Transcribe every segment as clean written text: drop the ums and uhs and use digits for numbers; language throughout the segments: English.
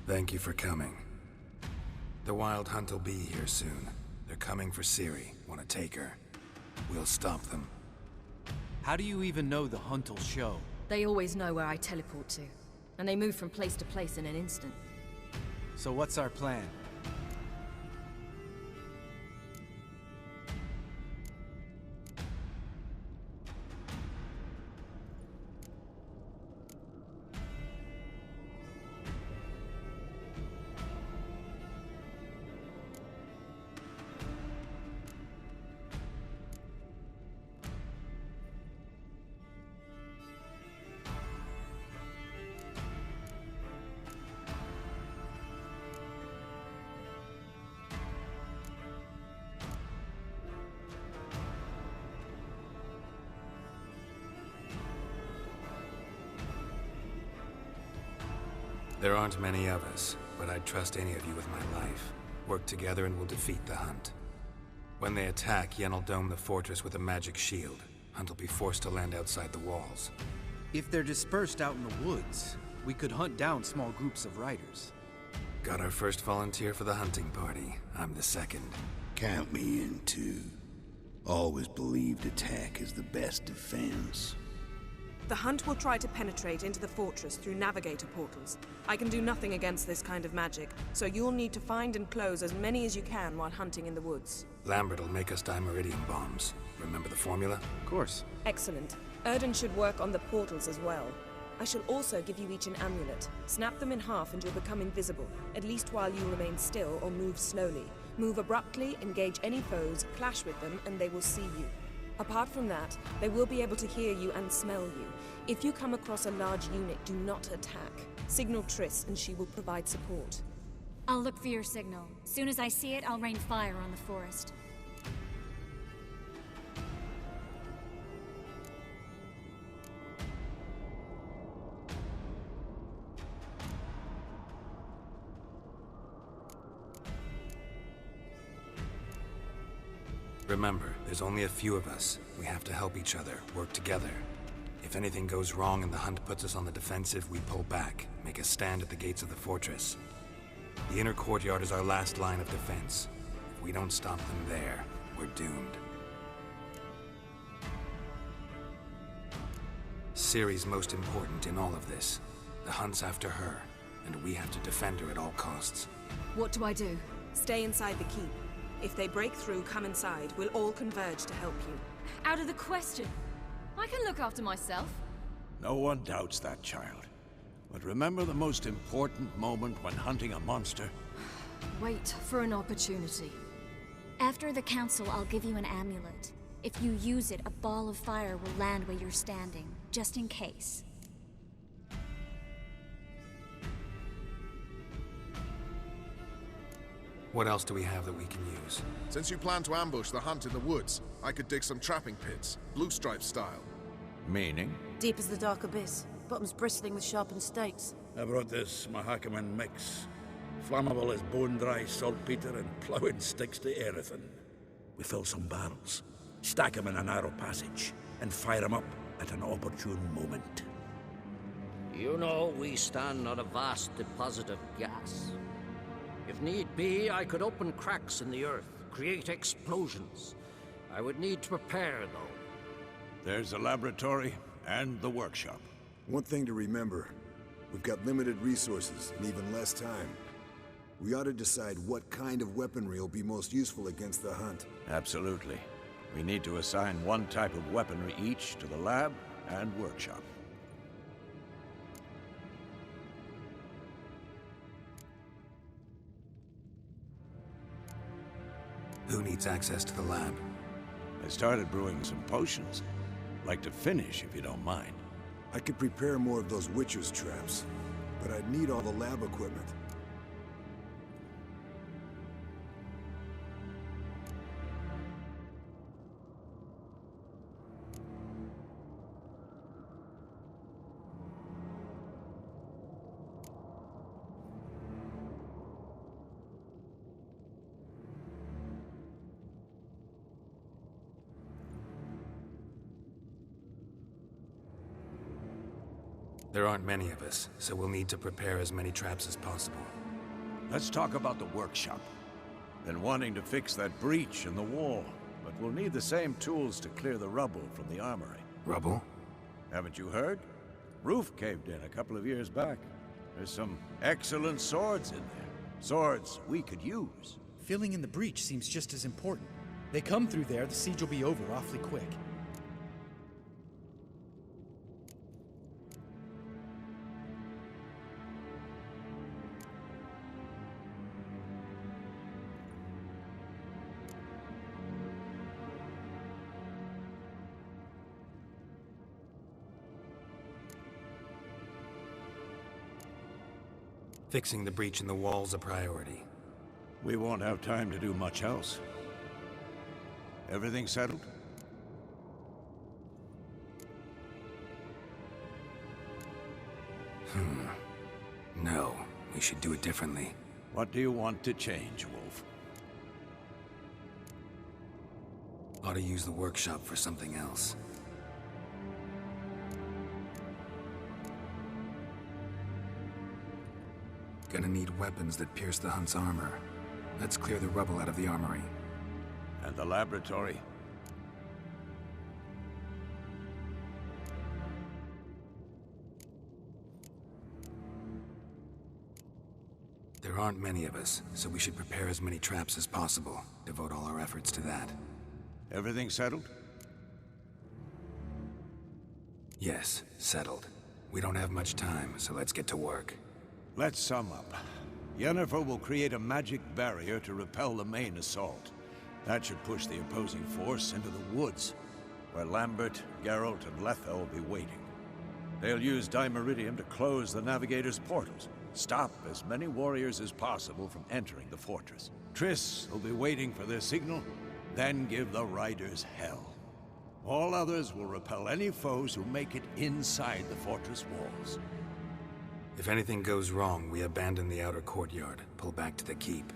Thank you for coming. The Wild Hunt will be here soon. They're coming for Ciri. Want to take her? We'll stop them. How do you even know the Hunt will show? They always know where I teleport to. And they move from place to place in an instant. So what's our plan? There aren't many of us, but I'd trust any of you with my life. Work together and we'll defeat the Hunt. When they attack, Yen'll dome the fortress with a magic shield. Hunt will be forced to land outside the walls. If they're dispersed out in the woods, we could hunt down small groups of riders. Got our first volunteer for the hunting party. I'm the second. Count me in too. Always believed attack is the best defense. The Hunt will try to penetrate into the fortress through navigator portals. I can do nothing against this kind of magic, so you'll need to find and close as many as you can while hunting in the woods. Lambert will make us dimeridium bombs. Remember the formula? Of course. Excellent. Erden should work on the portals as well. I shall also give you each an amulet. Snap them in half and you'll become invisible, at least while you remain still or move slowly. Move abruptly, engage any foes, clash with them, and they will see you. Apart from that, they will be able to hear you and smell you. If you come across a large unit, do not attack. Signal Triss and she will provide support. I'll look for your signal. Soon as I see it, I'll rain fire on the forest. Remember, there's only a few of us. We have to help each other, work together. If anything goes wrong and the Hunt puts us on the defensive, we pull back, make a stand at the gates of the fortress. The inner courtyard is our last line of defense. If we don't stop them there, we're doomed. Ciri's most important in all of this. The Hunt's after her, and we have to defend her at all costs. What do I do? Stay inside the keep. If they break through, come inside. We'll all converge to help you. Out of the question. I can look after myself. No one doubts that, child. But remember the most important moment when hunting a monster? Wait for an opportunity. After the council, I'll give you an amulet. If you use it, a ball of fire will land where you're standing, just in case. What else do we have that we can use? Since you plan to ambush the Hunt in the woods, I could dig some trapping pits, blue stripe style. Meaning? Deep as the dark abyss, bottoms bristling with sharpened stakes. I brought this Mahakaman mix. Flammable as bone-dry saltpeter and ploughing sticks to everything. We fill some barrels, stack them in a narrow passage, and fire them up at an opportune moment. You know, we stand on a vast deposit of gas. If need be, I could open cracks in the earth, create explosions. I would need to prepare, though. There's the laboratory and the workshop. One thing to remember, we've got limited resources and even less time. We ought to decide what kind of weaponry will be most useful against the Hunt. Absolutely. We need to assign one type of weaponry each to the lab and workshop. Who needs access to the lab? I started brewing some potions. Like to finish, if you don't mind. I could prepare more of those Witcher's traps, but I'd need all the lab equipment. There aren't many of us, so we'll need to prepare as many traps as possible. Let's talk about the workshop. Been wanting to fix that breach in the wall, but we'll need the same tools to clear the rubble from the armory. Rubble? Haven't you heard? Roof caved in a couple of years back. There's some excellent swords in there. Swords we could use. Filling in the breach seems just as important. They come through there, the siege will be over awfully quick. Fixing the breach in the wall's a priority. We won't have time to do much else. Everything settled? No, we should do it differently. What do you want to change, Wolf? Ought to use the workshop for something else. Gonna need weapons that pierce the Hunt's armor. Let's clear the rubble out of the armory. And the laboratory? There aren't many of us, so we should prepare as many traps as possible. Devote all our efforts to that. Everything settled? Yes, settled. We don't have much time, so let's get to work. Let's sum up. Yennefer will create a magic barrier to repel the main assault. That should push the opposing force into the woods, where Lambert, Geralt, and Letha will be waiting. They'll use Dimeridium to close the Navigator's portals, stop as many warriors as possible from entering the fortress. Triss will be waiting for their signal, then give the riders hell. All others will repel any foes who make it inside the fortress walls. If anything goes wrong, we abandon the outer courtyard, pull back to the keep.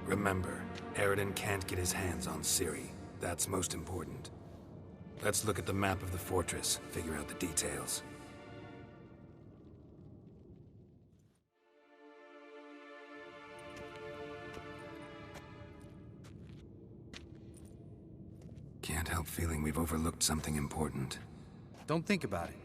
Remember, Aridin can't get his hands on Ciri. That's most important. Let's look at the map of the fortress, figure out the details. Can't help feeling we've overlooked something important. Don't think about it.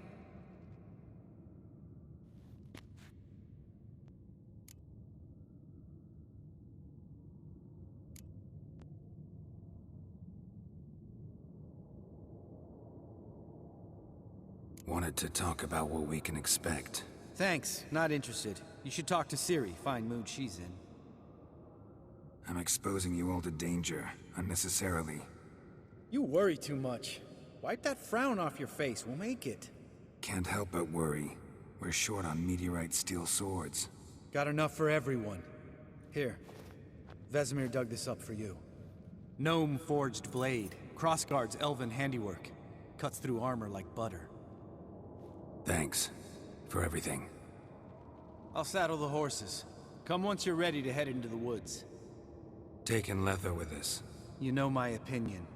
Wanted to talk about what we can expect. Thanks, not interested. You should talk to Ciri, fine mood she's in. I'm exposing you all to danger, unnecessarily. You worry too much. Wipe that frown off your face, we'll make it. Can't help but worry. We're short on meteorite steel swords. Got enough for everyone. Here, Vesemir dug this up for you. Gnome-forged blade, crossguard's elven handiwork. Cuts through armor like butter. Thanks for everything. I'll saddle the horses. Come once you're ready to head into the woods. Taking Letha with us. You know my opinion.